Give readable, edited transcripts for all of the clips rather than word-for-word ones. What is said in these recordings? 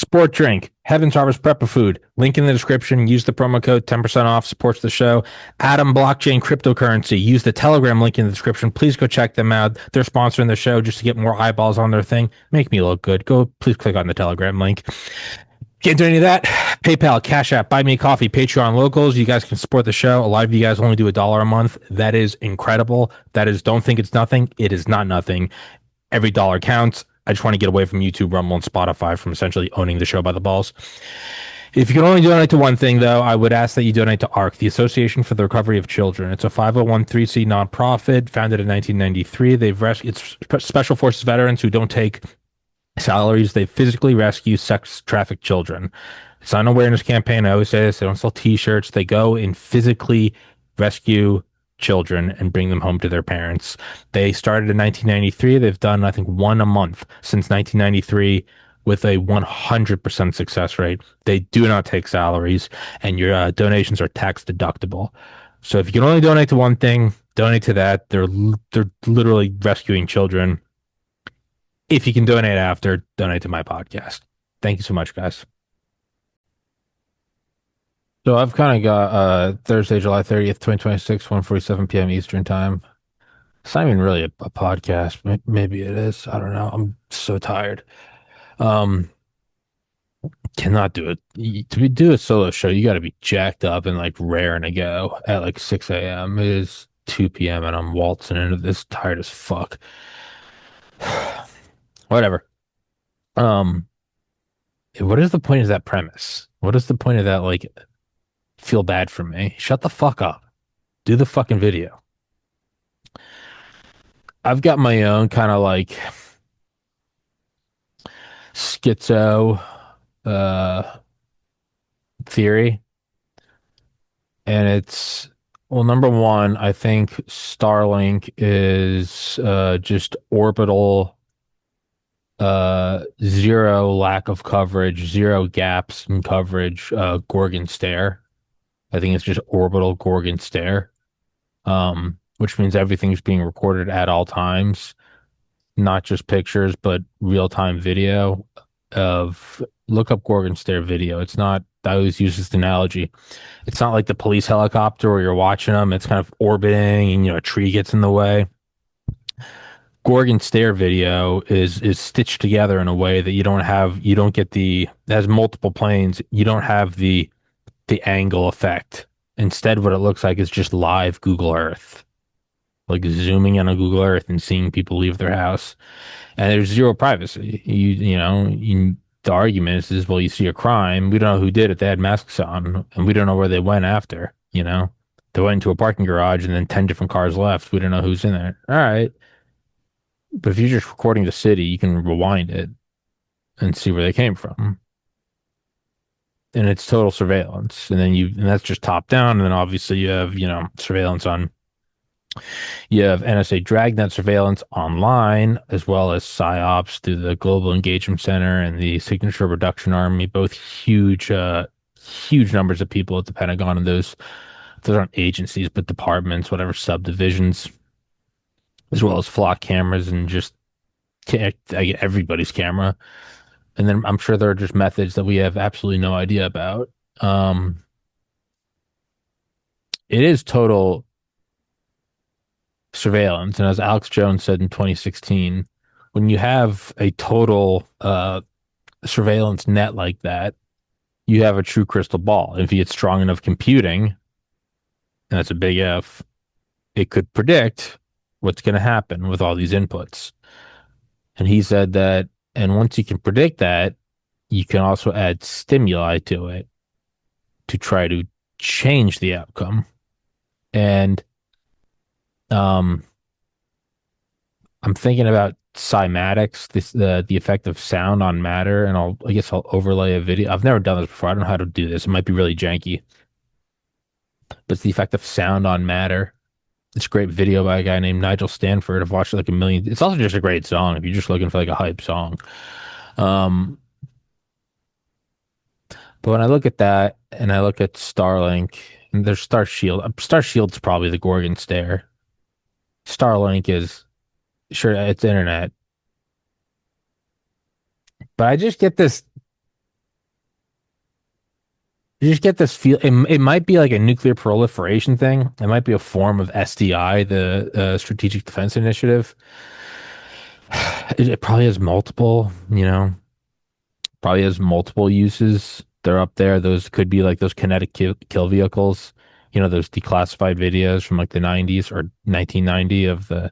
Sport drink, Heaven's Harvest Prepper Food. Link in the description. Use the promo code 10% off. Supports the show. Atom Blockchain Cryptocurrency. Use the Telegram link in the description. Please go check them out. They're sponsoring the show just to get more eyeballs on their thing. Make me look good. Go, please click on the Telegram link. Can't do any of that. PayPal, Cash App, Buy Me a Coffee, Patreon, Locals. You guys can support the show. A lot of you guys only do $1 a month. That is incredible. That is, don't think it's nothing. It is not nothing. Every dollar counts. I just want to get away from YouTube, Rumble, and Spotify from essentially owning the show by the balls. If you can only donate to one thing, though, I would ask that you donate to ARC, the Association for the Recovery of Children. It's a 501(c) nonprofit founded in 1993. It's special forces veterans who don't take salaries. They physically rescue sex trafficked children. It's not an awareness campaign. I always say this. They don't sell T-shirts. They go and physically rescue children and bring them home to their parents. They started in 1993. They've done, I think, one a month since 1993 with a 100% success rate. They do not take salaries, and your donations are tax deductible. So if you can only donate to one thing, donate to that. They're literally rescuing children. If you can donate after, donate to my podcast. Thank you so much, guys. So I've kind of got Thursday, July 30th, 2026, 1:47 p.m. Eastern time. It's not even really a podcast. Maybe it is. I don't know. I'm so tired. Um, cannot do it. Do a solo show, you got to be jacked up and like raring to go at like 6 a.m. It is 2 p.m. and I'm waltzing into this tired as fuck. Whatever. Um, what is the point of that premise? What is the point of that? Like, feel bad for me. Shut the fuck up. Do the fucking video. I've got my own kind of like schizo uh theory, and it's, well, number one, I think Starlink is just orbital, zero lack of coverage, zero gaps in coverage, Gorgon stare. I think it's just orbital Gorgon stare, which means everything's being recorded at all times, not just pictures, but real-time video of, look up Gorgon stare video. It's not, I always use this analogy. It's not like the police helicopter where you're watching them. It's kind of orbiting and, a tree gets in the way. Gorgon stare video is stitched together in a way that you don't get it has multiple planes. You don't have the angle effect. Instead, what it looks like is just live Google Earth, like zooming in on Google Earth and seeing people leave their house. And there's zero privacy. The argument is, well, you see a crime, we don't know who did it. They had masks on, and we don't know where they went after. They went into a parking garage, and then 10 different cars left. We don't know who's in there. All right, but if you're just recording the city, you can rewind it and see where they came from, and it's total surveillance. And that's just top down. And then obviously you have surveillance on. You have NSA Dragnet surveillance online, as well as PSYOPs through the Global Engagement Center and the Signature Reduction Army, both huge numbers of people at the Pentagon. And those aren't agencies, but departments, whatever, subdivisions, as well as flock cameras and just everybody's camera. And then I'm sure there are just methods that we have absolutely no idea about. It is total surveillance. And as Alex Jones said in 2016, when you have a total surveillance net like that, you have a true crystal ball. If you get strong enough computing, and that's a big if, it could predict what's going to happen with all these inputs. And he said that, and once you can predict that, you can also add stimuli to it to try to change the outcome. And I'm thinking about cymatics, the effect of sound on matter, and I guess I'll overlay a video. I've never done this before. I don't know how to do this. It might be really janky, but it's the effect of sound on matter. It's a great video by a guy named Nigel Stanford. I've watched it like a million. It's also just a great song if you're just looking for like a hype song. But when I look at that and I look at Starlink, and there's Starshield. Starshield's probably the Gorgon stare. Starlink is, sure, it's internet. But I just get this You just get this feel. It might be like a nuclear proliferation thing. It might be a form of SDI, the Strategic Defense Initiative. It probably has multiple, probably has multiple uses. They're up there. Those could be like those kinetic kill vehicles, those declassified videos from like the 90s or 1990 of the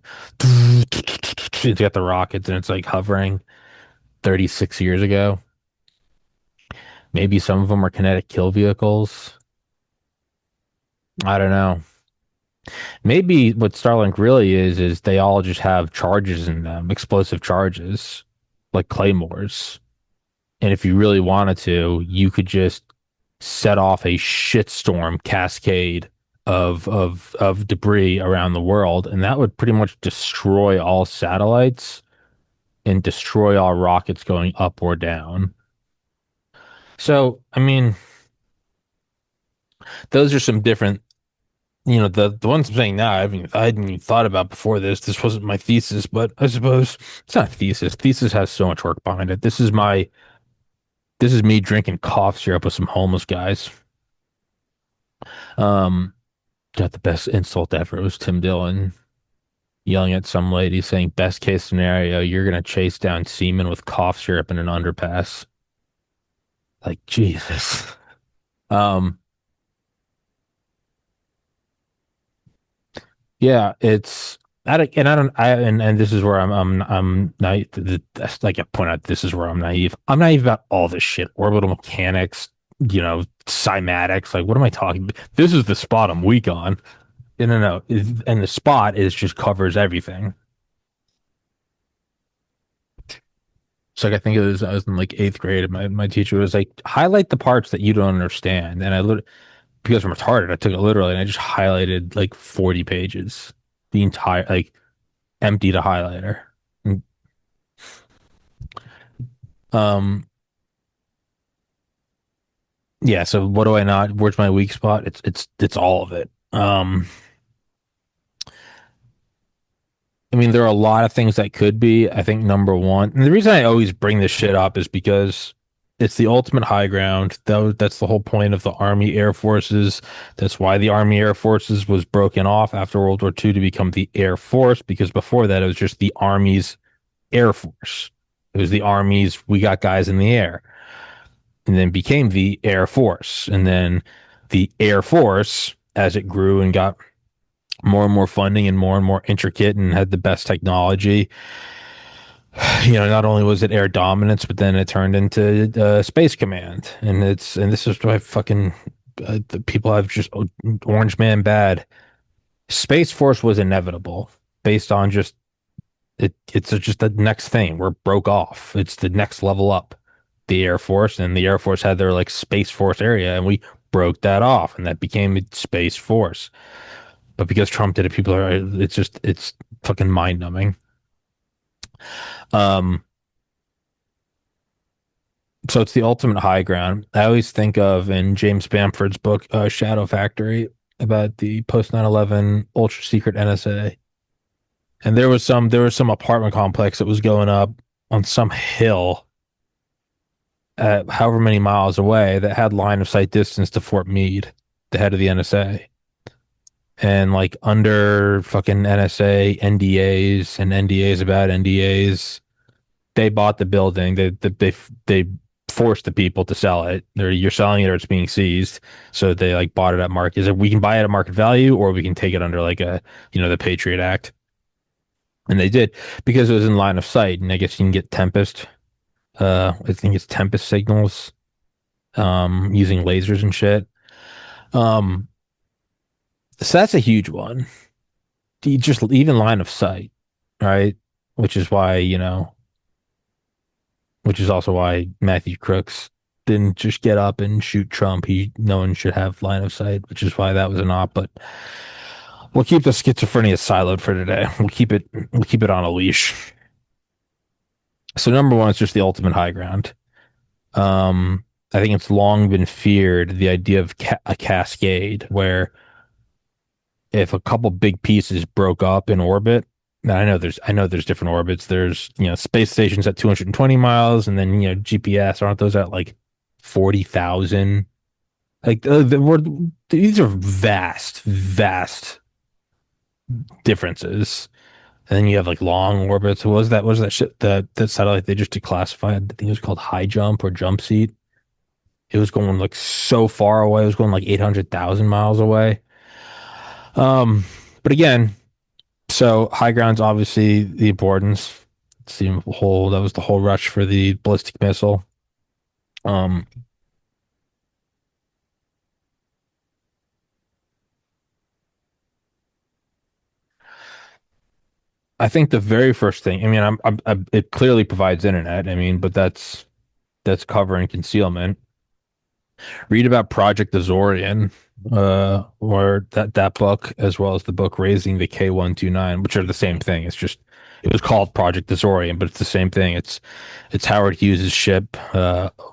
it's got the rockets and it's like hovering 36 years ago. Maybe some of them are kinetic kill vehicles. I don't know. Maybe what Starlink really is they all just have charges in them, explosive charges, like claymores. And if you really wanted to, you could just set off a shitstorm cascade of debris around the world, and that would pretty much destroy all satellites and destroy all rockets going up or down. So, I mean, those are some different, the ones I'm saying now, I hadn't even thought about before this. This wasn't my thesis, but I suppose it's not a thesis. Thesis has so much work behind it. This is me drinking cough syrup with some homeless guys. Um, got the best insult ever. It was Tim Dillon yelling at some lady saying, "Best case scenario, you're gonna chase down semen with cough syrup in an underpass." Like Jesus. Um, yeah, it's I don't, and I don't I and this is where I'm naive. That's like I point out. This is where I'm naive. I'm naive about all this shit. Orbital mechanics, cymatics. Like, what am I talking? This is the spot I'm weak on. No. And the spot is just covers everything. So like I think I was in like eighth grade, and my teacher was like, highlight the parts that you don't understand. And because I'm retarded, I took it literally and I just highlighted like 40 pages, the entire like emptied a highlighter. And, Um, yeah. So what do I not? Where's my weak spot? It's all of it. I mean, there are a lot of things that could be. I think number one, and the reason I always bring this shit up is because it's the ultimate high ground. That's the whole point of the Army Air Forces. That's why the Army Air Forces was broken off after World War II to become the Air Force, because before that it was just the Army's Air Force. It was the Army's, we got guys in the air, and then became the Air Force. And then the Air Force, as it grew and got more and more funding and more intricate and had the best technology. Not only was it air dominance, but then it turned into space command, and this is why fucking the people have just orange man bad. Space Force was inevitable based on just It's just the next thing. We're broke off. It's the next level up. The Air Force and the Air Force had their like Space Force area, and we broke that off, and that became Space Force. But because Trump did it, it's fucking mind numbing. Um, so it's the ultimate high ground. I always think of in James Bamford's book, Shadow Factory, about the post 9/11 ultra secret NSA. And there was some apartment complex that was going up on some hill at however many miles away that had line of sight distance to Fort Meade, the head of the NSA. And like under fucking NSA NDAs and NDAs about NDAs, they bought the building. They forced the people to sell it. You're selling it or it's being seized. So they like bought it at market. Is it we can buy it at market value or we can take it under like the Patriot Act. And they did because it was in line of sight. And I guess you can get Tempest. I think it's Tempest signals, using lasers and shit. Um, so that's a huge one. You just even line of sight, right? Which is why, which is also why Matthew Crooks didn't just get up and shoot Trump. No one should have line of sight, which is why that was an op. But we'll keep the schizophrenia siloed for today. We'll keep it on a leash. So number one is just the ultimate high ground. I think it's long been feared the idea of a cascade where if a couple big pieces broke up in orbit. Now I know there's different orbits. There's space stations at 220 miles, and then GPS aren't those at like 40,000? Like these are vast, vast differences. And then you have like long orbits. What was that shit that satellite they just declassified? I think it was called High Jump or Jump Seat. It was going like so far away. It was going like 800,000 miles away. Um, but again, so high ground's obviously the importance. It's the whole that was the whole rush for the ballistic missile. Um, I think the very first thing. I mean, it clearly provides internet. I mean, but that's cover and concealment. Read about Project Azorian, or that book, as well as the book Raising the K-129, which are the same thing. It's just it was called Project Azorian, but it's the same thing. It's Howard Hughes's ship.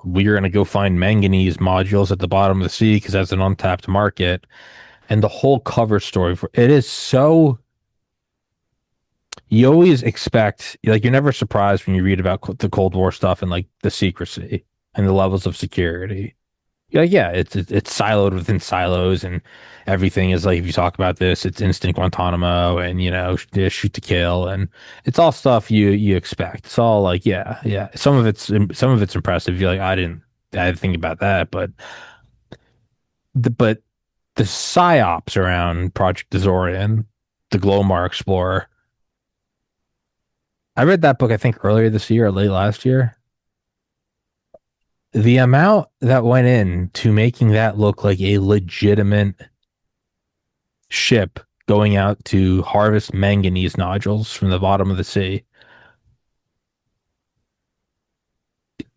We're gonna go find manganese modules at the bottom of the sea because that's an untapped market. And the whole cover story for it is so you always expect like you're never surprised when you read about the Cold War stuff and like the secrecy and the levels of security. Yeah, it's siloed within silos, and everything is like if you talk about this, it's instant Guantanamo, and shoot to kill, and it's all stuff you expect. It's all like yeah. Some of it's impressive. You're like I didn't think about that, but the psyops around Project Azorian, the Glomar Explorer. I read that book I think earlier this year or late last year. The amount that went in to making that look like a legitimate ship going out to harvest manganese nodules from the bottom of the sea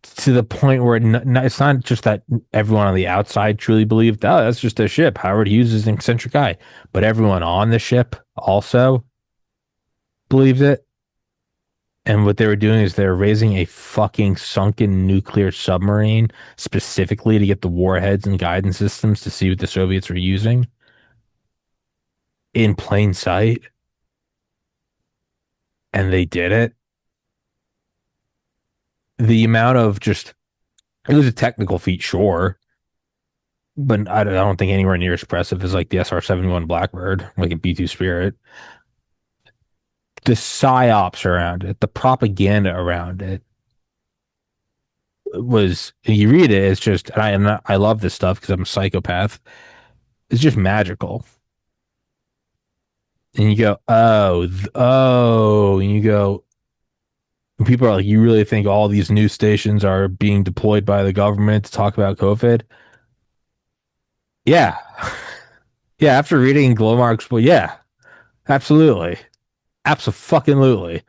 to the point where it's not just that everyone on the outside truly believed, oh, that's just a ship. Howard Hughes is an eccentric guy, but everyone on the ship also believed it. And what they were doing is they're raising a fucking sunken nuclear submarine specifically to get the warheads and guidance systems to see what the Soviets were using in plain sight. And they did it. The amount of just it was a technical feat, sure, but I don't think anywhere near as impressive as like the SR-71 Blackbird, like a B-2 Spirit. The psyops around it, the propaganda around it was you read it, it's just I love this stuff because I'm a psychopath. It's just magical. And you go, and you go, people are like, you really think all these news stations are being deployed by the government to talk about COVID? Yeah. Yeah, after reading Glomark's, well, yeah, absolutely. Absolutely.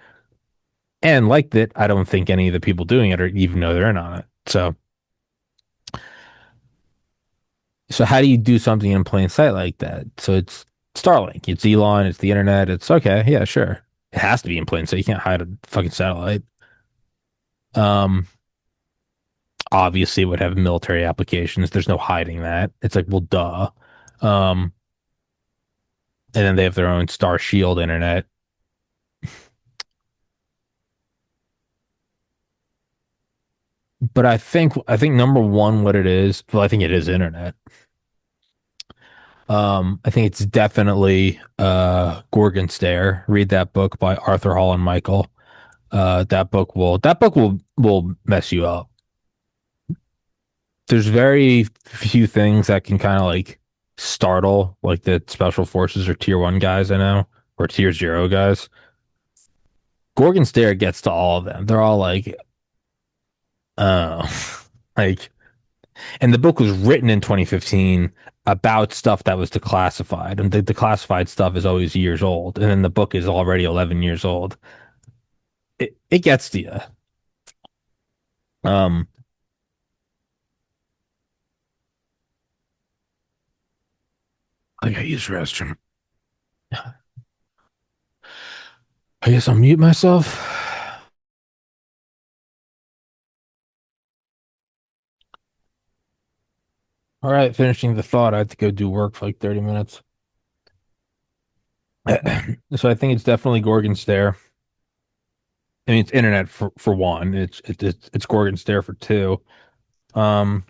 And like that, I don't think any of the people doing it or even know they're in on it. So how do you do something in plain sight like that? So it's Starlink, it's Elon, it's the internet. It's okay, yeah, sure. It has to be in plain sight. You can't hide a fucking satellite. Um, Obviously, it would have military applications. There's no hiding that. It's like, well, duh. Um, and then they have their own Star Shield internet. But I think number one, what it is, well, I think it is internet. I think it's definitely Gorgon Stare. Read that book by Arthur Hall and Michael. That book will mess you up. There's very few things that can kind of like startle like the special forces or tier one guys I know or tier zero guys. Gorgon Stare gets to all of them. They're all like, like, and the book was written in 2015 about stuff that was declassified, and the declassified stuff is always years old, and then the book is already 11 years old. It gets to you. Um, I gotta use the restroom. I guess I'll mute myself. All right, finishing the thought. I have to go do work for like 30 minutes. So I think it's definitely Gorgon Stare. I mean, it's internet for one. It's Gorgon Stare for two. Um,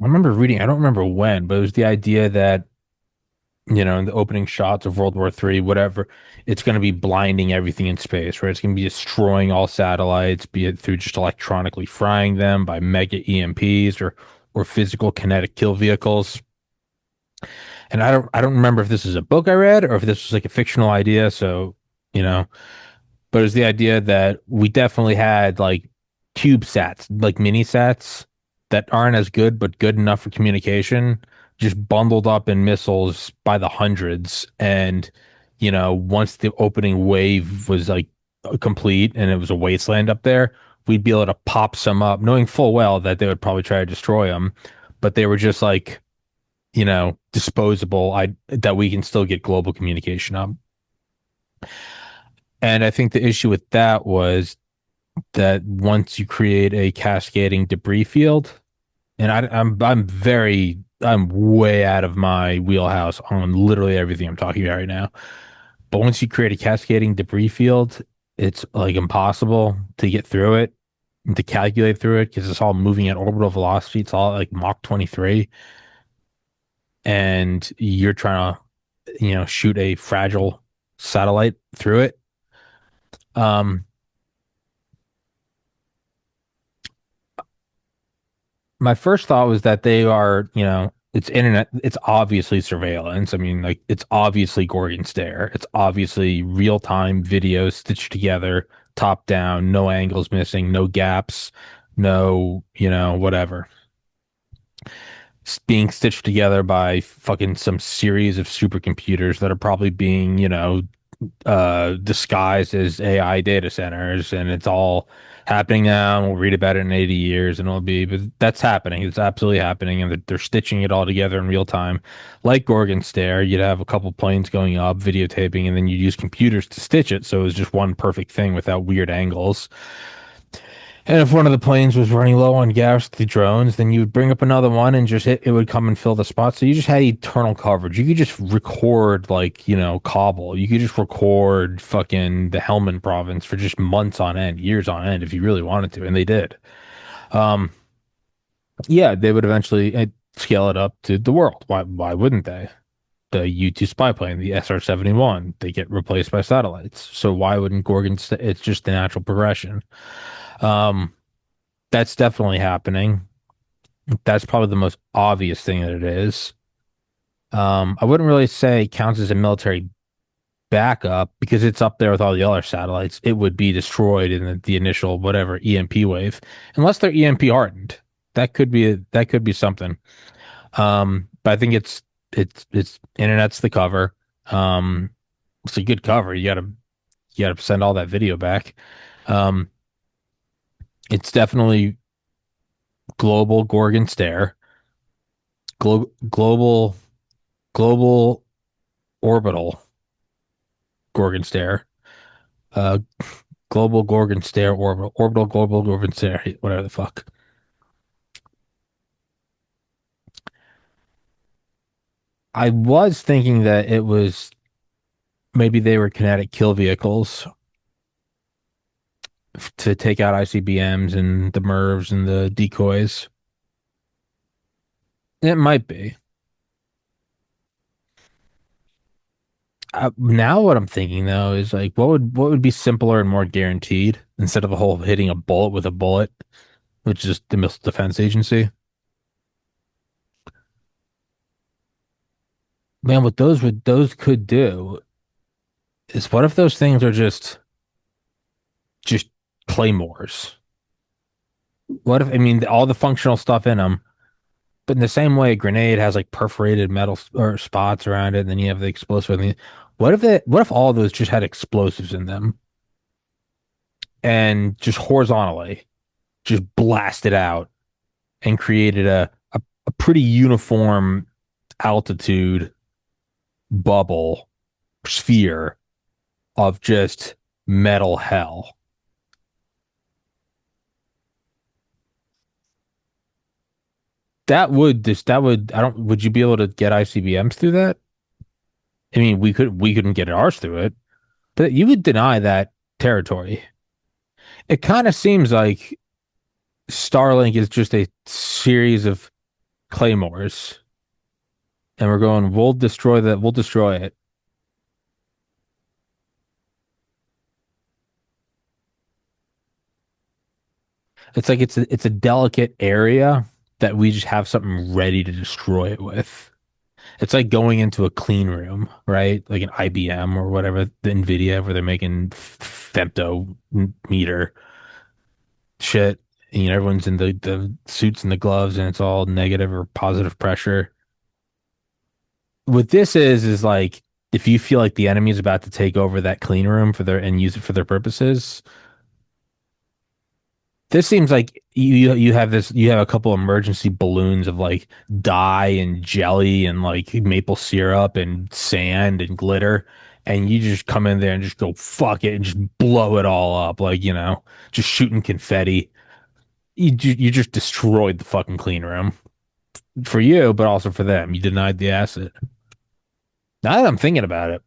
I remember reading, I don't remember when, but it was the idea that, in the opening shots of World War III, whatever, it's going to be blinding everything in space, right? It's going to be destroying all satellites, be it through just electronically frying them by mega EMPs or physical kinetic kill vehicles. And I don't remember if this is a book I read or if this was like a fictional idea. So, you know, but it was the idea that we definitely had like cube sats, like mini sats that aren't as good, but good enough for communication, just bundled up in missiles by the hundreds. And, once the opening wave was like complete and it was a wasteland up there, we'd be able to pop some up, knowing full well that they would probably try to destroy them. But they were just like, disposable. That we can still get global communication up. And I think the issue with that was that once you create a cascading debris field, and I'm way out of my wheelhouse on literally everything I'm talking about right now. But once you create a cascading debris field, it's like impossible to get through it and to calculate through it because it's all moving at orbital velocity. It's all like Mach 23, and you're trying to, shoot a fragile satellite through it. Um, my first thought was that they are, it's internet, it's obviously surveillance. I mean, like, it's obviously Gorgon stare. It's obviously real-time video stitched together, top down, no angles missing, no gaps, no, whatever. It's being stitched together by fucking some series of supercomputers that are probably being, disguised as AI data centers, and it's all happening now. And we'll read about it in 80 years, and but that's happening. It's absolutely happening, and they're stitching it all together in real time, like Gorgon Stare. You'd have a couple planes going up, videotaping, and then you use computers to stitch it, so it was just one perfect thing without weird angles. And if one of the planes was running low on gas, the drones, then you would bring up another one and just it would come and fill the spot. So you just had eternal coverage. You could just record like, Kabul. You could just record fucking the Helmand province for just months on end, years on end, if you really wanted to. And they did. Um, yeah, they would eventually scale it up to the world. Why wouldn't they? The U-2 spy plane, the SR-71, they get replaced by satellites. So why wouldn't Gorgon? It's just the natural progression. Um, that's definitely happening. That's probably the most obvious thing that it is. I wouldn't really say it counts as a military backup because it's up there with all the other satellites. It would be destroyed in the initial whatever EMP wave, unless they're EMP hardened. That could be something. But I think it's internet's the cover. Um, it's a good cover. You gotta send all that video back. Um, it's definitely global Gorgon stare, global global orbital Gorgon stare, uh, global Gorgon stare, orbital global Gorgon stare, whatever the fuck. I was thinking that it was maybe they were kinetic kill vehicles to take out ICBMs and the MIRVs and the decoys. It might be. Now what I'm thinking though is like, what would be simpler and more guaranteed instead of a whole hitting a bullet with a bullet, which is the Missile Defense Agency. Man, what those could do is what if those things are just claymores? What if, I mean, all the functional stuff in them, but in the same way a grenade has like perforated metal or spots around it, and then you have the explosive. What if all of those just had explosives in them and just horizontally just blasted out and created a pretty uniform altitude bubble sphere of just metal hell? I don't, would you be able to get ICBMs through that? I mean, we couldn't get ours through it, but you would deny that territory. It kind of seems like Starlink is just a series of claymores, and we're going, we'll destroy that, we'll destroy it. It's like it's a delicate area that we just have something ready to destroy it with. It's like going into a clean room, right? Like an IBM or whatever, the Nvidia, where they're making femtometer shit. And, everyone's in the suits and the gloves, and it's all negative or positive pressure. What this is like if you feel like the enemy is about to take over that clean room for their and use it for their purposes. This seems like you have a couple emergency balloons of like dye and jelly and like maple syrup and sand and glitter, and you just come in there and just go fuck it and just blow it all up, like, just shooting confetti. You just destroyed the fucking clean room for you, but also for them. You denied the asset. Now that I'm thinking about it,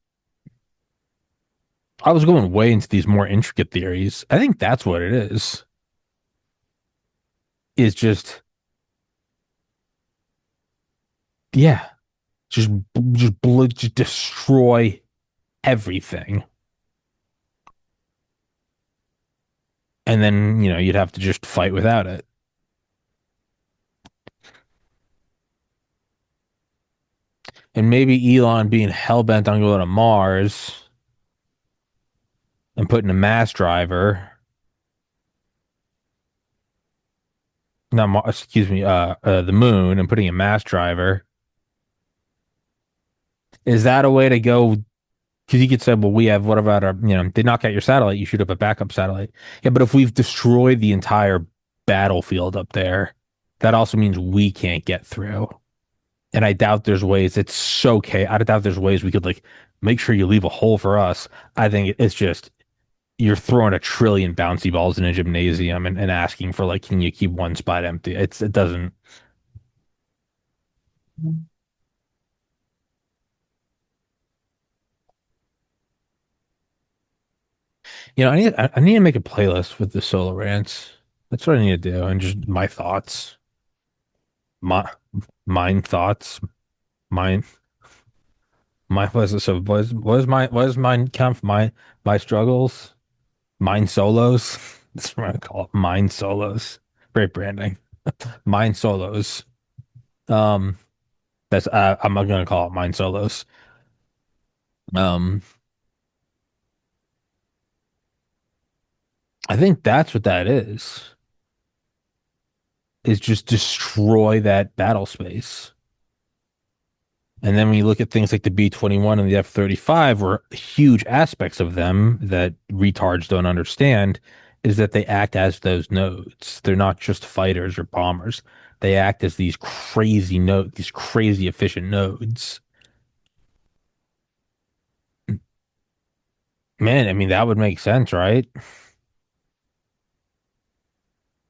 I was going way into these more intricate theories. I think that's what it is. Is just, yeah, just just destroy everything. And then, you'd have to just fight without it. And maybe Elon being hell bent on going to Mars and putting a mass driver, not Mars, excuse me, the moon and putting a mass driver. Is that a way to go? Because you could say, well, we have, what about our, they knock out your satellite, you shoot up a backup satellite. Yeah, but if we've destroyed the entire battlefield up there, that also means we can't get through. And I doubt there's ways, it's so I doubt there's ways we could like make sure you leave a hole for us. I think it's just you're throwing a trillion bouncy balls in a gymnasium and asking for like, can you keep one spot empty? It doesn't, I need to make a playlist with the solo rants. That's what I need to do. And just my thoughts, my mine thoughts, mine my was it so was mine camp my struggles, mine solos. That's what I call it. Mine solos. Great branding. Mine solos. Um, that's I'm not gonna call it mine solos. Um, I think that's what that is just destroy that battle space. And then when you look at things like the B-21 and the F-35, where huge aspects of them that retards don't understand is that they act as those nodes. They're not just fighters or bombers. They act as these crazy efficient nodes. Man, I mean, that would make sense, right?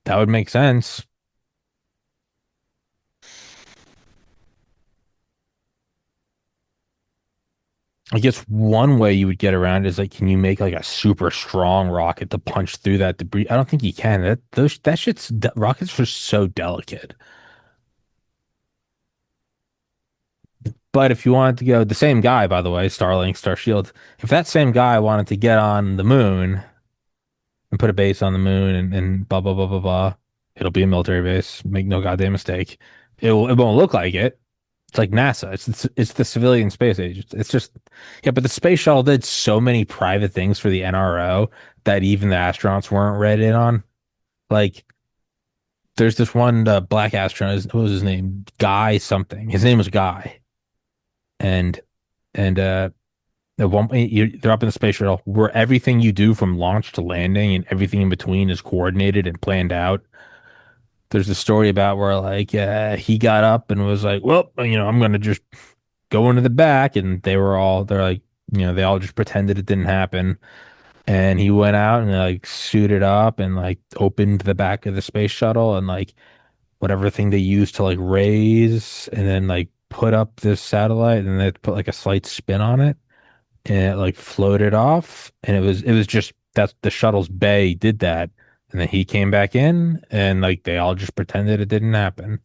That would make sense. I guess one way you would get around is like, can you make like a super strong rocket to punch through that debris? I don't think you can. Rockets are so delicate. But if you wanted to go, the same guy, by the way, Starlink, Starshield, if that same guy wanted to get on the moon and put a base on the moon and blah blah blah blah blah, it'll be a military base. Make no goddamn mistake. It won't look like it. It's like NASA. It's the civilian space age. It's just, yeah, but the space shuttle did so many private things for the NRO that even the astronauts weren't read in on. Like, there's this one black astronaut. What was his name? Guy something. His name was Guy, and and at one point they're up in the space shuttle where everything you do from launch to landing and everything in between is coordinated and planned out. There's a story about where like he got up and was like, well, I'm gonna just go into the back, and they're like, they all just pretended it didn't happen. And he went out and like suited up and like opened the back of the space shuttle and like whatever thing they used to like raise and then like put up this satellite and they put like a slight spin on it and it like floated off, and it was just that the shuttle's bay did that, and then he came back in and like they all just pretended it didn't happen.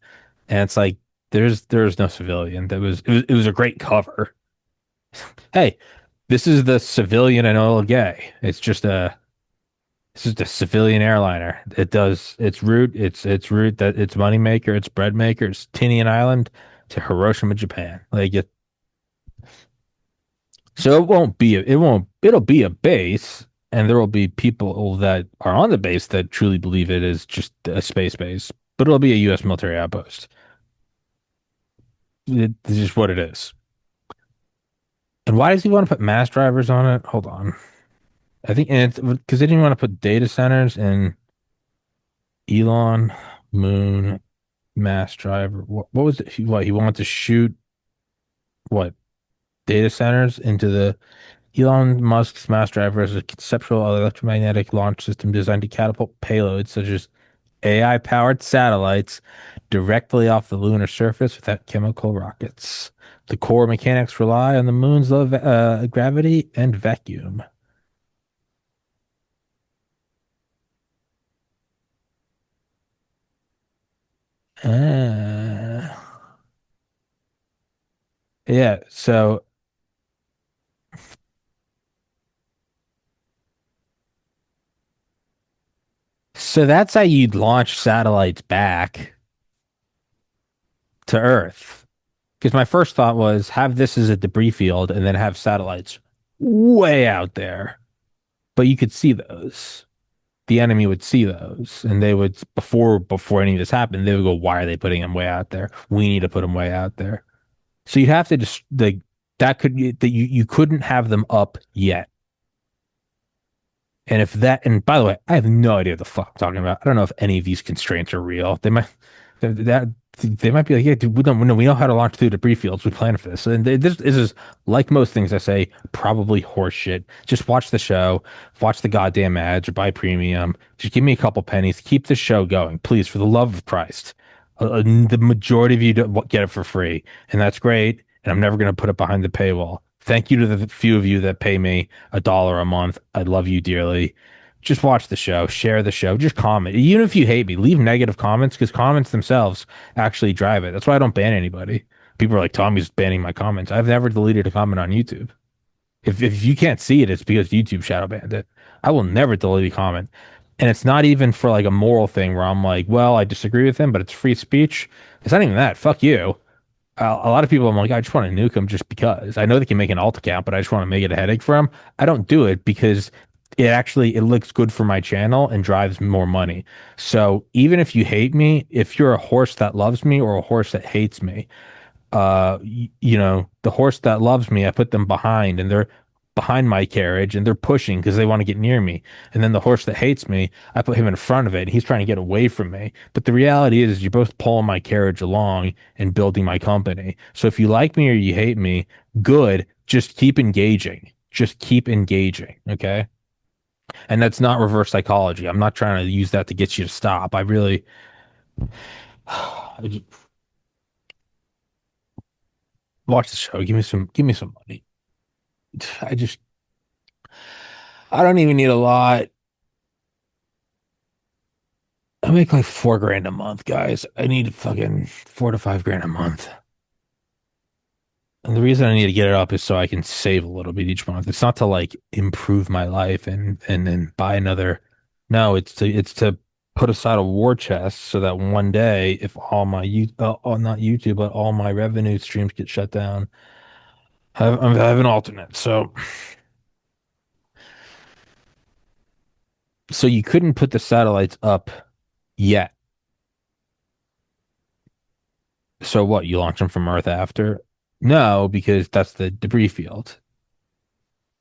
And it's like There's no civilian. It was a great cover. Hey, this is the civilian Enola Gay. It's just a civilian airliner. It does its route that its moneymaker, its bread maker, it's Tinian Island to Hiroshima, Japan. So it'll be a base, and there will be people that are on the base that truly believe it is just a space base, but it'll be a U.S. military outpost. It's just what it is. And why does he want to put mass drivers on it? Hold on. I think and it's because they didn't want to put data centers in Elon Moon mass driver. What was it? He wanted to shoot what data centers into the Elon Musk's mass driver is a conceptual electromagnetic launch system designed to catapult payloads such as AI-powered satellites directly off the lunar surface without chemical rockets. The core mechanics rely on the moon's low gravity and vacuum. Uh, yeah, so that's how you'd launch satellites back to Earth. Because my first thought was have this as a debris field and then have satellites way out there. But you could see those. The enemy would see those, and they would before any of this happened, they would go, "Why are they putting them way out there? We need to put them way out there." So you'd have to just like that you couldn't have them up yet. And if that, and by the way, I have no idea what the fuck I'm talking about. I don't know if any of these constraints are real. That they might be like, yeah, dude, we know how to launch through debris fields. We plan for this. And this is like most things I say, probably horseshit. Just watch the show, watch the goddamn ads, or buy premium. Just give me a couple pennies, keep the show going, please, for the love of Christ. The majority of you don't get it for free, and that's great. And I'm never going to put it behind the paywall. Thank you to the few of you that pay me $1 a month. I love you dearly. Just watch the show, share the show, just comment. Even if you hate me, leave negative comments because comments themselves actually drive it. That's why I don't ban anybody. People are like, Tommy's banning my comments. I've never deleted a comment on YouTube. If you can't see it, it's because YouTube shadow banned it. I will never delete a comment. And it's not even for like a moral thing where I'm like, well, I disagree with him, but it's free speech. It's not even that. Fuck you. A lot of people, I'm like, I just want to nuke them just because. I know they can make an alt account, but I just want to make it a headache for them. I don't do it because it looks good for my channel and drives more money. So even if you hate me, if you're a horse that loves me or a horse that hates me, the horse that loves me, I put them behind and they're behind my carriage and they're pushing because they want to get near me. And then the horse that hates me, I put him in front of it and he's trying to get away from me. But the reality is you're both pulling my carriage along and building my company. So if you like me or you hate me, good, just keep engaging. Just keep engaging. Okay. And that's not reverse psychology. I'm not trying to use that to get you to stop. I really, I just, watch the show. Give me some money. I just, I don't even need a lot. I make like 4 grand a month, guys. I need fucking 4 to 5 grand a month. And the reason I need to get it up is so I can save a little bit each month. It's not to like improve my life and then buy another. No, it's to put aside a war chest so that one day, if all my not YouTube, but all my revenue streams get shut down, I have an alternate. So you couldn't put the satellites up yet. So what? You launch them from Earth after? No, because that's the debris field.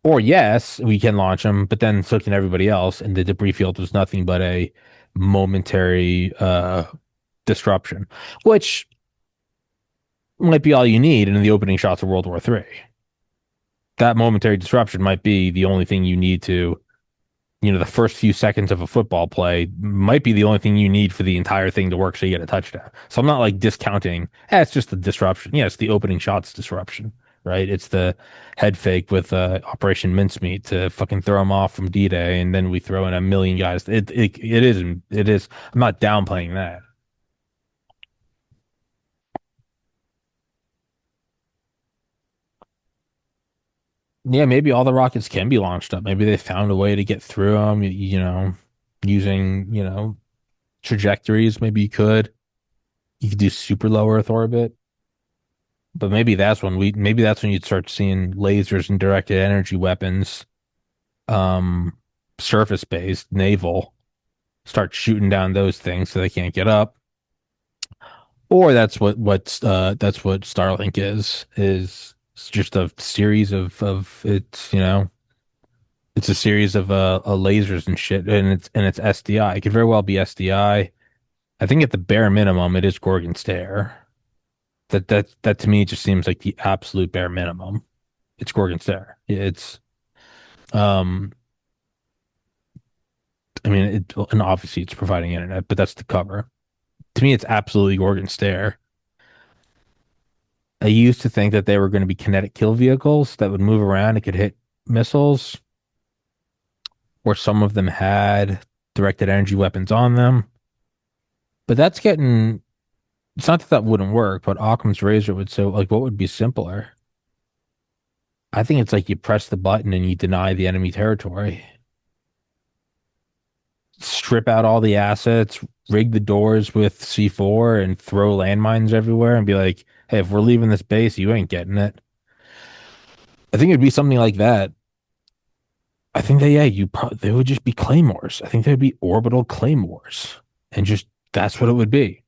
Or yes, we can launch them, but then so can everybody else, and the debris field was nothing but a momentary disruption, which might be all you need in the opening shots of World War III. That momentary disruption might be the only thing you need to, the first few seconds of a football play might be the only thing you need for the entire thing to work so you get a touchdown. So I'm not like discounting, it's just the disruption. Yeah, it's the opening shots disruption, right? It's the head fake with Operation Mincemeat to fucking throw them off from D-Day, and then we throw in a million guys. It is. I'm not downplaying that. Yeah, maybe all the rockets can be launched up. Maybe they found a way to get through them, using, trajectories. Maybe you could do super low Earth orbit, but maybe that's when you'd start seeing lasers and directed energy weapons, um, surface based, naval, start shooting down those things so they can't get up. Or that's what Starlink is it's just a series of it's a series of lasers and shit, and it's SDI. It could very well be SDI. I think at the bare minimum, it is Gorgon Stare. That to me just seems like the absolute bare minimum. It's Gorgon Stare. Um, and obviously it's providing internet, but that's the cover. To me, it's absolutely Gorgon Stare. I used to think that they were going to be kinetic kill vehicles that would move around and could hit missiles, or some of them had directed energy weapons on them. But that's getting It's not that that wouldn't work, but Occam's razor would so like what would be simpler? I think it's like you press the button and you deny the enemy territory. Strip out all the assets, rig the doors with C4 and throw landmines everywhere and be like, hey, if we're leaving this base, you ain't getting it. I think it'd be something like that. I think that yeah, they would just be claymores. I think they'd be orbital claymores. And just that's what it would be.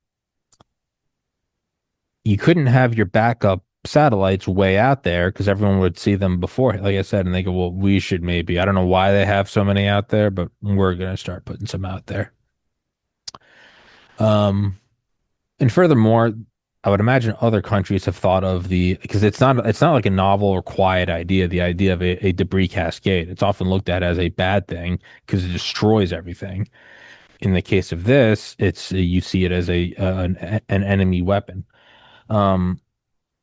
You couldn't have your backup satellites way out there because everyone would see them before, like I said, and they go, well, we should maybe. I don't know why they have so many out there, but we're gonna start putting some out there. Um, and furthermore, I would imagine other countries have thought of the because it's not like a novel or quiet idea, the idea of a debris cascade. It's often looked at as a bad thing because it destroys everything. In the case of this, it's you see it as an enemy weapon. Um,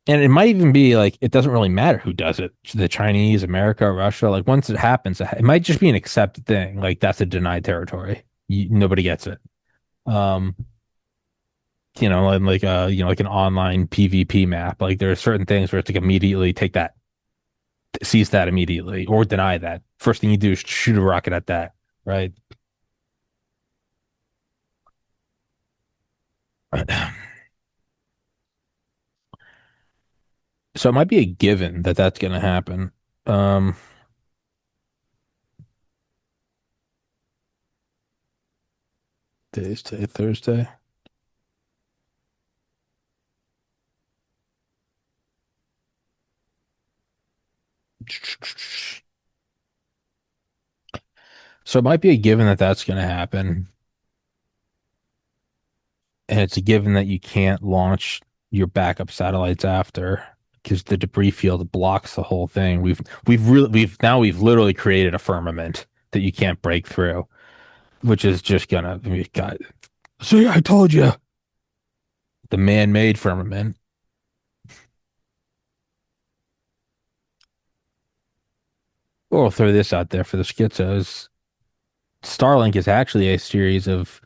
And it might even be like it doesn't really matter who does it. The Chinese, America, Russia. Like once it happens, it might just be an accepted thing. Like that's a denied territory. Nobody gets it. Um, like an online PvP map. Like there are certain things where it's like immediately take that, seize that immediately, or deny that. First thing you do is shoot a rocket at that, right? So it might be a given that that's going to happen. Um, Today's today, Thursday. So it might be a given that that's going to happen. And it's a given that you can't launch your backup satellites after because the debris field blocks the whole thing. We've literally created a firmament that you can't break through, which is just gonna God, see, I told you, the man-made firmament. Or we'll throw this out there for the schizos. Starlink is actually a series of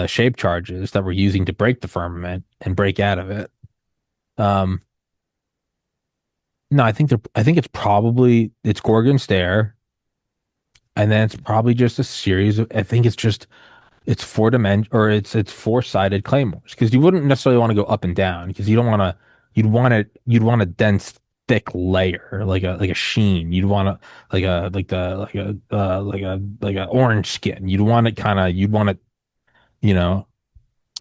shape charges that we're using to break the firmament and break out of it. Um, no, I think it's Gorgon Stare. And then it's probably just a series of, I think it's four dimension or it's four-sided claymores because you wouldn't necessarily want to go up and down because you don't want to, you'd want a dense, thick layer, like a sheen. You'd want to, like a orange skin. You'd want it, you know,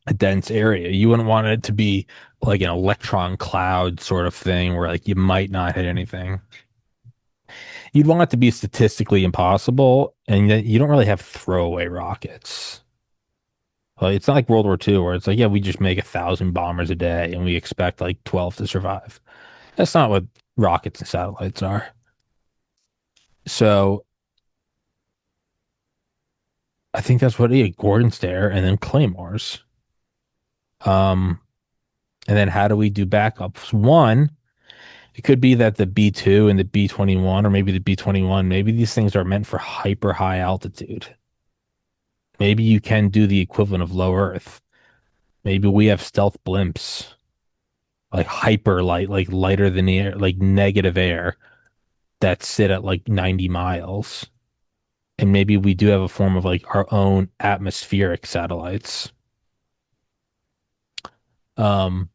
a dense area. You wouldn't want it to be like an electron cloud sort of thing where like you might not hit anything. You'd want it to be statistically impossible, and yet you don't really have throwaway rockets. Like, it's not like World War II where it's like, yeah, we just make 1,000 bombers a day and we expect like 12 to survive. That's not what rockets and satellites are. So I think that's what Gordon's there, and then Claymores. Um, and then how do we do backups? One, it could be that the B2 and the B-21, or maybe the B-21, maybe these things are meant for hyper high altitude. Maybe you can do the equivalent of low Earth. Maybe we have stealth blimps. like hyper light, like lighter than air, like negative air that sit at like 90 miles. And maybe we do have a form of like our own atmospheric satellites. Um,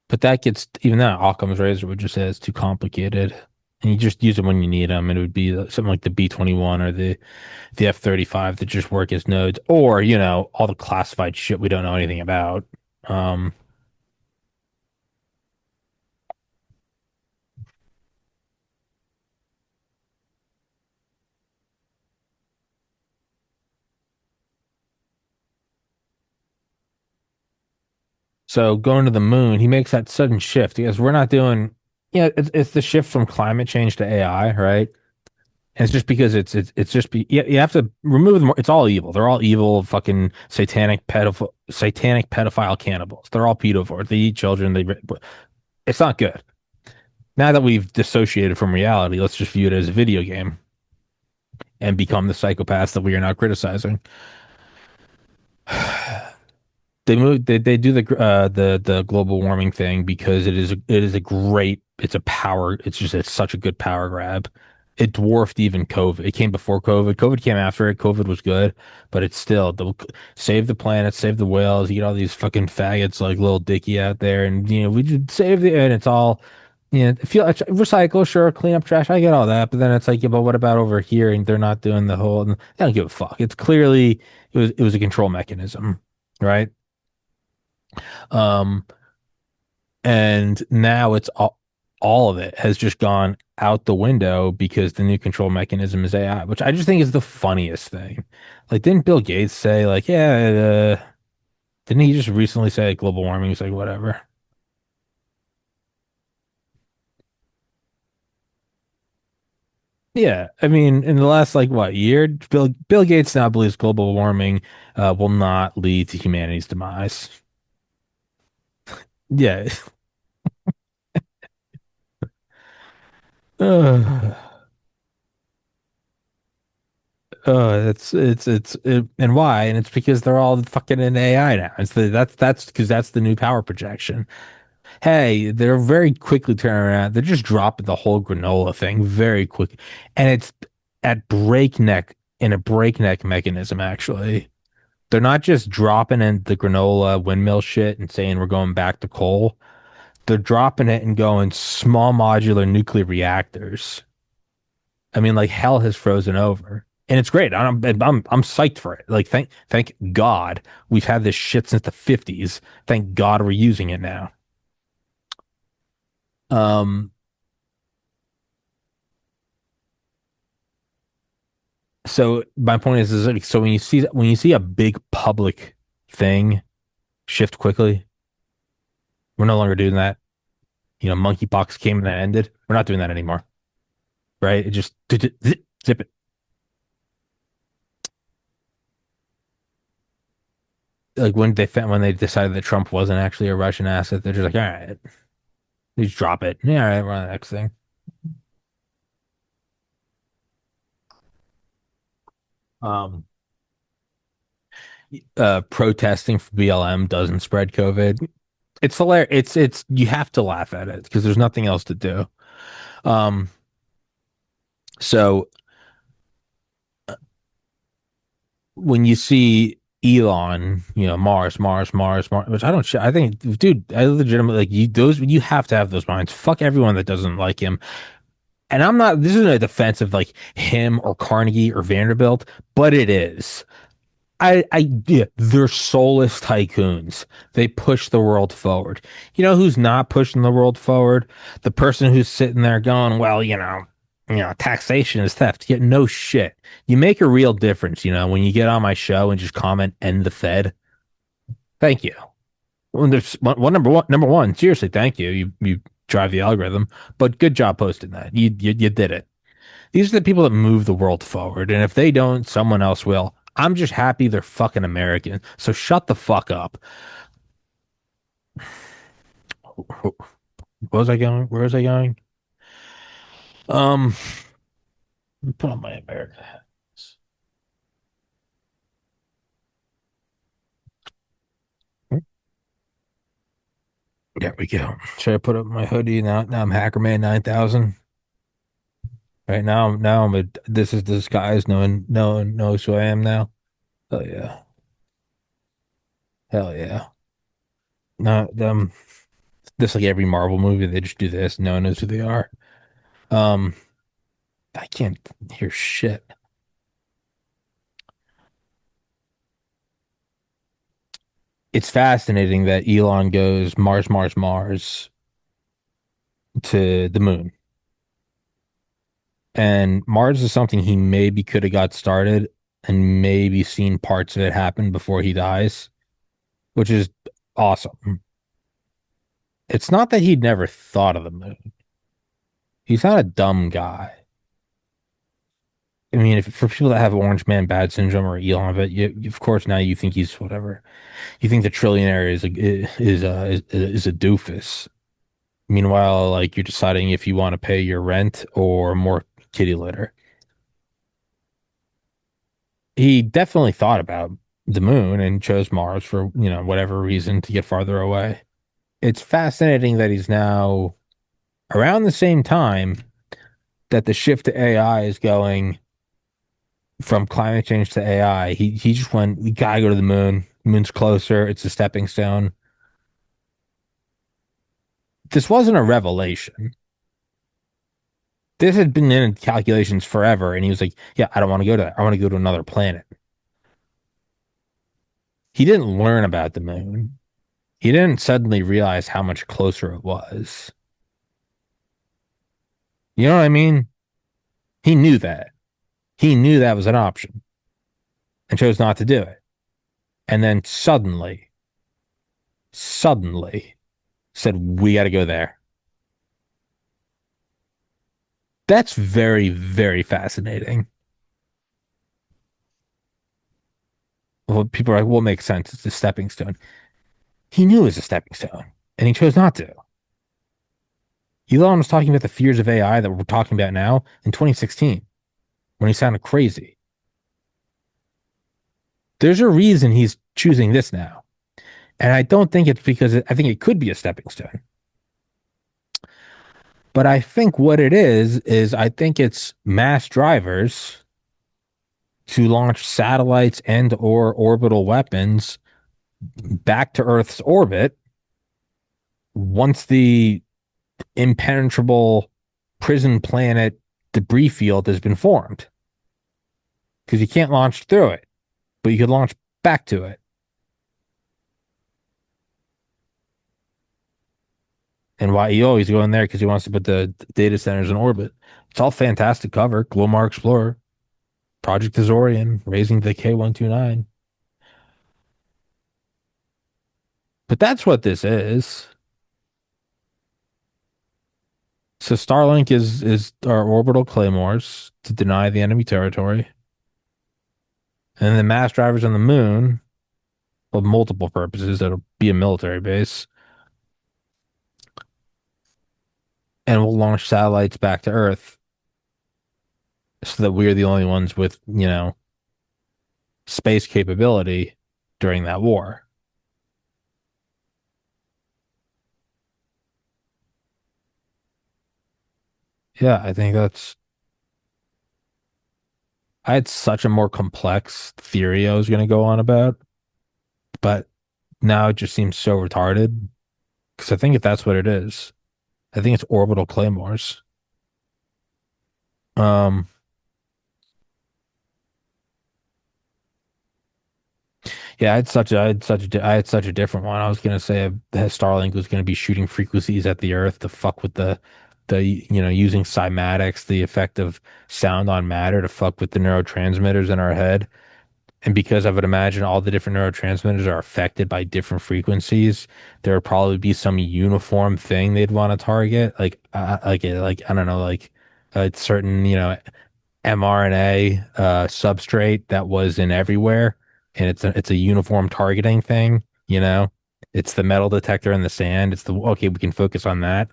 but that gets even that Occam's razor would just say it's too complicated. And you just use them when you need them. And it would be something like the B-21 or the F-35 that just work as nodes, or all the classified shit we don't know anything about. Um, so going to the moon, he makes that sudden shift because we're not doing, it's the shift from climate change to AI, right? And it's just because it's just you have to remove them. It's all evil. They're all evil, fucking satanic pedophile cannibals. They're all pedophiles. They eat children. It's not good. Now that we've dissociated from reality, let's just view it as a video game and become the psychopaths that we are now criticizing. They do the global warming thing because it is a great it's a power it's such a good power grab. It dwarfed even COVID. It came before COVID. COVID came after it. COVID was good, but it's still save the planet, save the whales. You get all these fucking faggots like Lil Dicky out there, and we just save the and it's all feel recycle, sure, clean up trash. I get all that, but then it's like, yeah, but what about over here? And they're not doing the whole. They don't give a fuck. It's clearly it was a control mechanism, right? Um, and now it's all of it has just gone out the window because the new control mechanism is AI, which I just think is the funniest thing. Like, didn't Bill Gates say, like, yeah, didn't he just recently say like, global warming is like whatever? Yeah, I mean, in the last like what year, Bill Gates now believes global warming will not lead to humanity's demise. Yeah. Uh, and why? And it's because they're all fucking in AI now. That's because that's the new power projection. Hey, they're very quickly turning around. They're just dropping the whole granola thing very quick, and it's at breakneck in a breakneck mechanism. Actually, they're not just dropping in the granola windmill shit and saying we're going back to coal. They're dropping it and going small modular nuclear reactors. I mean, like hell has frozen over. And it's great. I'm psyched for it. Like thank God we've had this shit since the 50s. Thank God we're using it now. Um, so my point is like, so when you see a big public thing shift quickly, we're no longer doing that. Monkeypox came and that ended. We're not doing that anymore, right? It just zip it. Like when they decided that Trump wasn't actually a Russian asset, they're just like, all right, they just drop it. Yeah, all right, we're on the next thing. Um, Protesting for BLM doesn't spread COVID. It's hilarious. It's you have to laugh at it because there's nothing else to do. Um, so when you see Elon, Mars, which I don't, I think, dude, I legitimately like you have to have those minds. Fuck everyone that doesn't like him. And I'm not, this isn't a defense of like him or Carnegie or Vanderbilt, but it is. Yeah, they're soulless tycoons. They push the world forward. You know who's not pushing the world forward? The person who's sitting there going, well, taxation is theft. Yeah, no shit. You make a real difference, when you get on my show and just comment, end the Fed. Thank you. Well, there's number one, seriously, thank you. You drive the algorithm, but good job posting that. You did it. These are the people that move the world forward. And if they don't, someone else will. I'm just happy they're fucking American. So shut the fuck up. Where was I going? Where was I going? Um, put on my America hat. There we go. Should I put up my hoodie now? Now I'm Hackerman 9000. Right now I'm a this is disguise. No one knows who I am now. Oh yeah. Hell yeah. No, this like every Marvel movie, they just do this. No one knows who they are. Um, I can't hear shit. It's fascinating that Elon goes Mars, Mars, Mars to the moon. And Mars is something he maybe could have got started and maybe seen parts of it happen before he dies, which is awesome. It's not that he'd never thought of the moon. He's not a dumb guy. I mean, if for people that have Orange Man bad syndrome or Elon, but of course now you think he's whatever. You think the trillionaire is a doofus. Meanwhile, like you're deciding if you want to pay your rent or more kitty litter. He definitely thought about the moon and chose Mars for, whatever reason to get farther away. It's fascinating that he's now around the same time that the shift to AI is going from climate change to AI. He just went, we gotta go to the moon. The moon's closer. It's a stepping stone. This wasn't a revelation. This had been in calculations forever, and he was like, "Yeah, I don't want to go to that. I want to go to another planet." He didn't learn about the moon. He didn't suddenly realize how much closer it was. You know what I mean? He knew that. He knew that was an option and chose not to do it. And then suddenly said, "We got to go there." That's very, very fascinating. Well, people are like, "Well, it makes sense. It's a stepping stone." He knew it was a stepping stone, and he chose not to. Elon was talking about the fears of AI that we're talking about now in 2016 when he sounded crazy. There's a reason he's choosing this now. And I don't think it's because I think it could be a stepping stone. But I think what it is I think it's mass drivers to launch satellites and or orbital weapons back to Earth's orbit once the impenetrable prison planet debris field has been formed. Because you can't launch through it, but you could launch back to it. And why he always go in there because he wants to put the data centers in orbit. It's all fantastic cover. Glomar Explorer, Project Azorian, raising the K129. But that's what this is. So Starlink is our orbital claymores to deny the enemy territory. And the mass drivers on the moon, for multiple purposes, that'll be a military base. And we'll launch satellites back to Earth so that we're the only ones with, space capability during that war. Yeah, I think I had such a more complex theory I was going to go on about, but now it just seems so retarded because I think if that's what it is, I think it's orbital claymores. Um, yeah, I had such a different one. I was gonna say that Starlink was gonna be shooting frequencies at the Earth to fuck with using cymatics, the effect of sound on matter to fuck with the neurotransmitters in our head. And because I would imagine all the different neurotransmitters are affected by different frequencies, there would probably be some uniform thing they'd want to target, like I don't know, like a certain mRNA substrate that was in everywhere, and it's a uniform targeting thing. It's the metal detector in the sand. It's the okay, we can focus on that.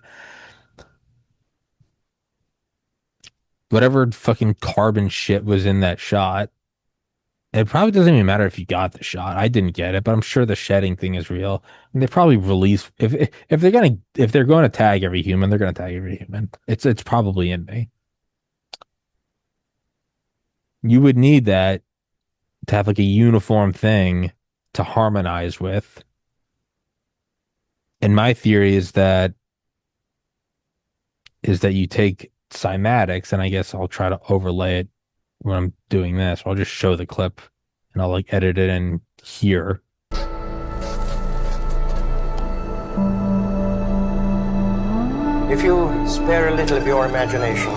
Whatever fucking carbon shit was in that shot, It probably doesn't even matter if you got the shot. I didn't get it, but I'm sure the shedding thing is real. And they probably release if they're going to tag every human, they're going to tag every human. It's probably in me. You would need that to have like a uniform thing to harmonize with. And my theory is that you take cymatics, and I guess I'll try to overlay it when I'm doing this. I'll just show the clip and I'll like edit it in here. If you spare a little of your imagination,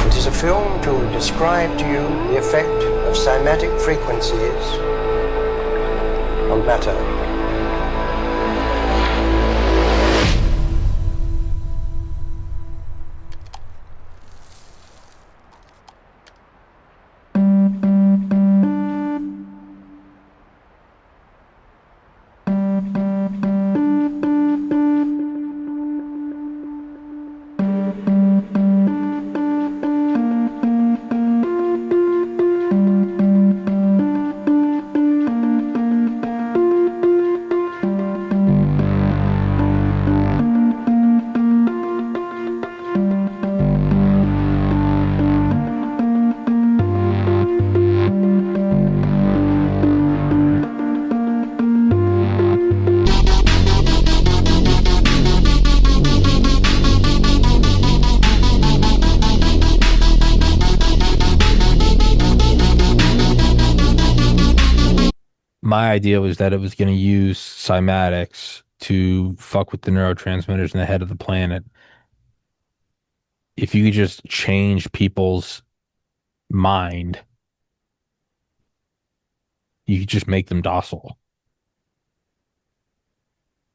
it is a film to describe to you the effect of cymatic frequencies on matter. My idea was that it was going to use cymatics to fuck with the neurotransmitters in the head of the planet. If you could just change people's mind, you could just make them docile.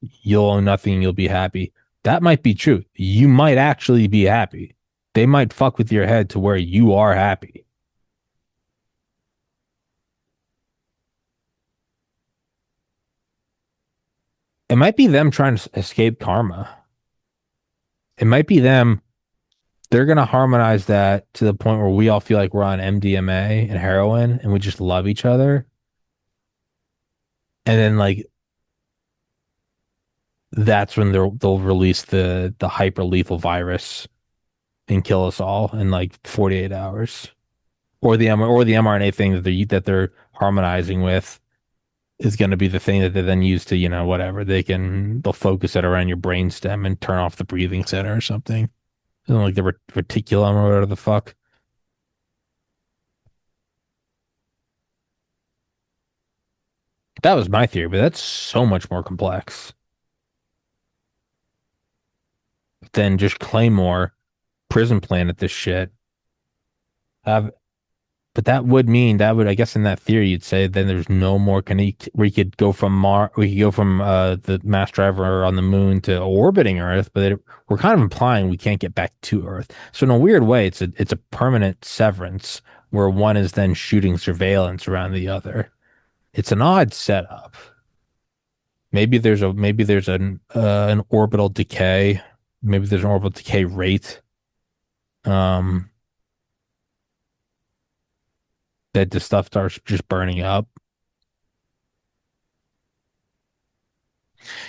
You'll own nothing, you'll be happy. That might be true. You might actually be happy. They might fuck with your head to where you are happy. It might be them trying to escape karma. It might be them. They're going to harmonize that to the point where we all feel like we're on MDMA and heroin and we just love each other. And then like that's when they'll release the hyper lethal virus and kill us all in like 48 hours. Or the mRNA thing that they're harmonizing with is going to be the thing that they then use to, whatever. They'll focus it around your brainstem and turn off the breathing center or something. Like the reticulum or whatever the fuck. That was my theory, but that's so much more complex than just Claymore prison planet this shit. Have But I guess in that theory, you'd say then there's no more we could go from we could go from the mass driver on the moon to orbiting Earth, but we're kind of implying we can't get back to Earth. So in a weird way, it's a permanent severance where one is then shooting surveillance around the other. It's an odd setup. Maybe there's an orbital decay. Maybe there's an orbital decay rate. Um, that the stuff starts just burning up.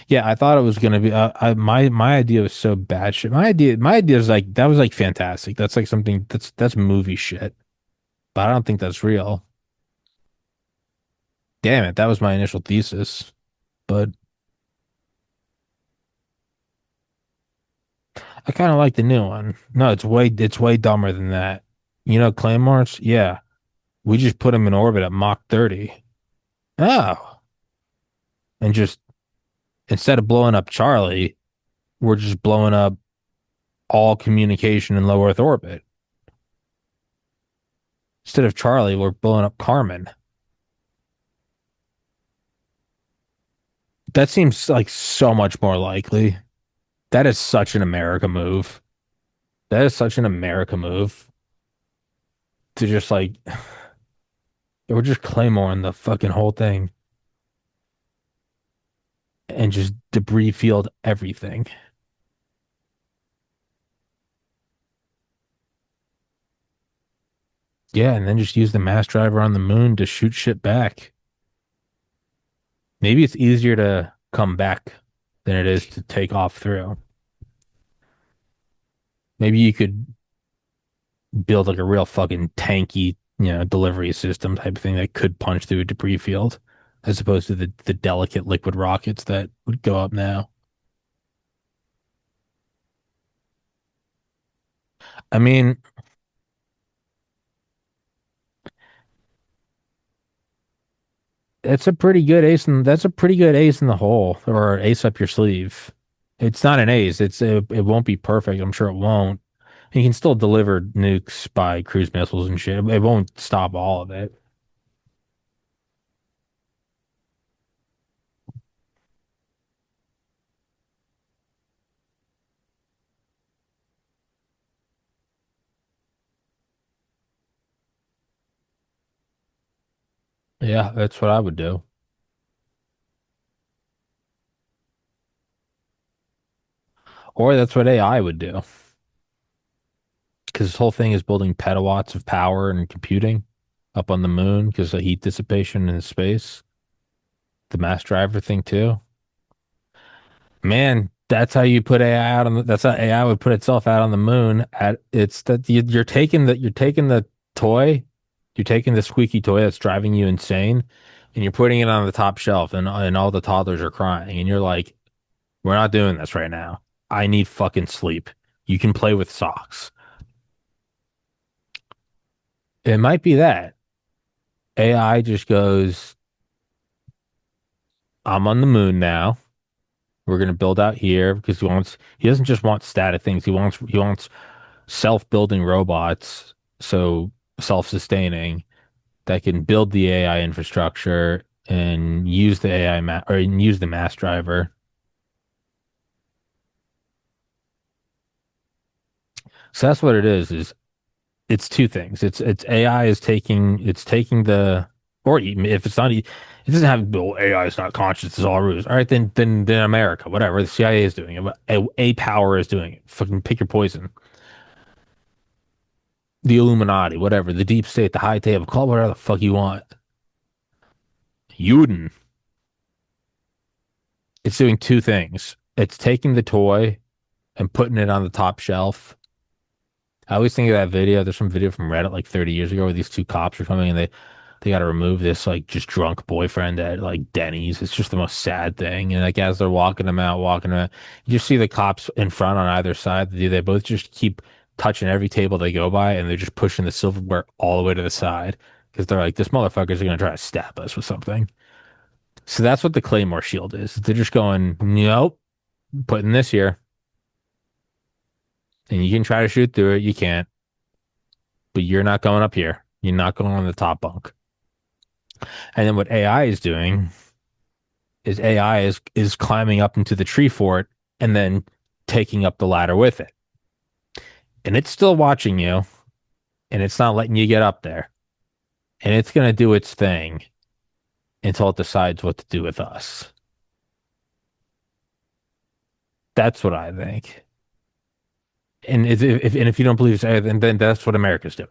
Yeah, I thought it was gonna be. My idea was so bad shit. My idea is like that was like fantastic. That's like something that's movie shit. But I don't think that's real. Damn it, that was my initial thesis. But I kind of like the new one. No, it's way dumber than that. Claymores? Yeah, we just put them in orbit at Mach 30. Oh, and just instead of blowing up Charlie, we're just blowing up all communication in low Earth orbit. Instead of Charlie, we're blowing up Carmen. That seems like so much more likely. That is such an America move. That is such an America move to just like, we're just Claymoring the fucking whole thing and just debris field everything. Yeah, and then just use the mass driver on the moon to shoot shit back. Maybe it's easier to come back than it is to take off through. Maybe you could build like a real fucking tanky, delivery system type of thing that could punch through a debris field, as opposed to the delicate liquid rockets that would go up now. I mean, that's a pretty good ace in the hole or ace up your sleeve. It's not an ace. It won't be perfect. I'm sure it won't. You can still deliver nukes by cruise missiles and shit. It won't stop all of it. Yeah, that's what I would do. Or that's what AI would do. Because this whole thing is building petawatts of power and computing up on the moon because of heat dissipation in space. The mass driver thing too. Man, that's how you put AI out on that's how AI would put itself out on the moon. It's that you're taking the toy, you're taking the squeaky toy that's driving you insane, and you're putting it on the top shelf, and all the toddlers are crying, and you're like, we're not doing this right now. I need fucking sleep. You can play with socks. It might be that. AI just goes, I'm on the moon now. We're gonna build out here because he doesn't just want static things. He wants self-building robots, so self-sustaining that can build the AI infrastructure and use the AI or use the mass driver. So that's what it is it's two things. It's AI is taking the or even if it's not it doesn't have well, AI is not conscious, it's all ruse. All right, then America, whatever. The CIA is doing it, but a power is doing it. Fucking pick your poison. The Illuminati, whatever, the deep state, the high table, call it whatever the fuck you want. Yuden. It's doing two things. It's taking the toy and putting it on the top shelf. I always think of that video. There's some video from Reddit like 30 years ago where these two cops are coming and they got to remove this like just drunk boyfriend at like Denny's. It's just the most sad thing. And like as they're walking them out, you just see the cops in front on either side. They both just keep touching every table they go by and they're just pushing the silverware all the way to the side because they're like, this motherfucker's gonna try to stab us with something. So that's what the Claymore shield is. They're just going, nope, putting this here. And you can try to shoot through it. You can't, but you're not going up here. You're not going on the top bunk. And then what AI is doing is AI is climbing up into the tree fort and then taking up the ladder with it. And it's still watching you and it's not letting you get up there. And it's going to do its thing until it decides what to do with us. That's what I think. And if you don't believe it's AI, then that's what America's doing.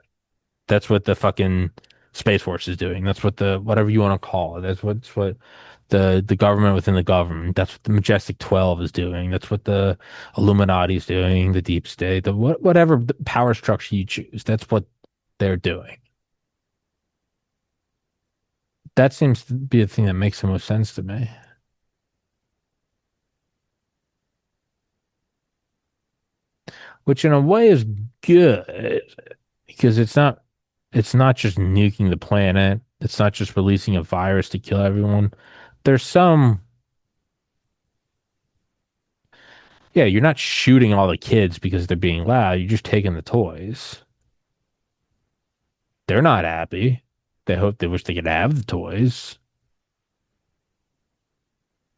That's what the fucking Space Force is doing. That's what the whatever you want to call it. That's what the government within the government. That's what the Majestic 12 is doing. That's what the Illuminati is doing. The deep state, whatever the power structure you choose. That's what they're doing. That seems to be the thing that makes the most sense to me. Which in a way is good because it's not just nuking the planet. It's not just releasing a virus to kill everyone. There's some Yeah, you're not shooting all the kids because they're being loud. You're just taking the toys. They're not happy. They wish they could have the toys.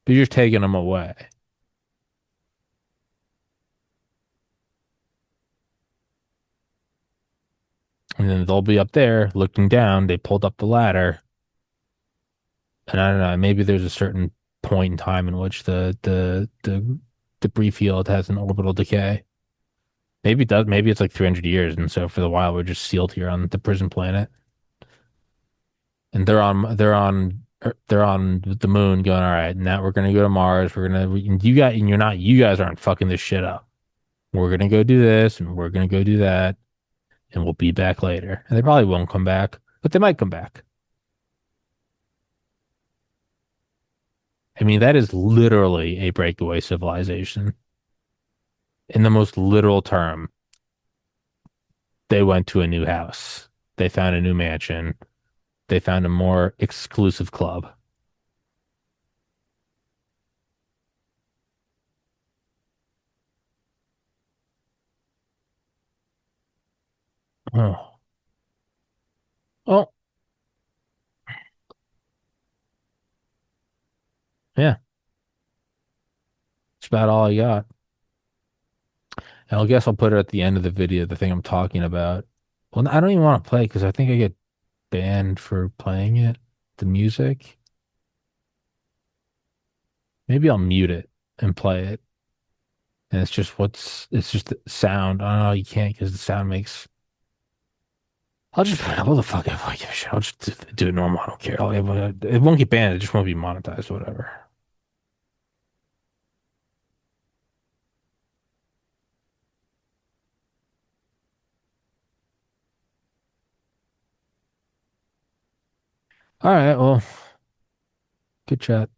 But you're just taking them away. And then they'll be up there looking down. They pulled up the ladder. And I don't know, maybe there's a certain point in time in which the debris field has an orbital decay. Maybe it does. Maybe it's like 300 years, and so for the while we're just sealed here on the prison planet, and they're on the moon, going, all right, now we're gonna go to Mars. You got, and you're not, you guys aren't fucking this shit up. We're gonna go do this, and we're gonna go do that, and we'll be back later. And they probably won't come back, but they might come back. I mean, that is literally a breakaway civilization in the most literal term. They went to a new house. They found a new mansion. They found a more exclusive club. Oh, oh, yeah. That's about all I got. And I guess I'll put it at the end of the video, the thing I'm talking about. Well, I don't even want to play because I think I get banned for playing it, the music. Maybe I'll mute it and play it. And it's just the sound. I don't know, you can't because the sound makes. I'll just, what the fuck, if I give a shit. I'll just do it normal. I don't care. It won't get banned. It just won't be monetized, whatever. All right. Well, good chat.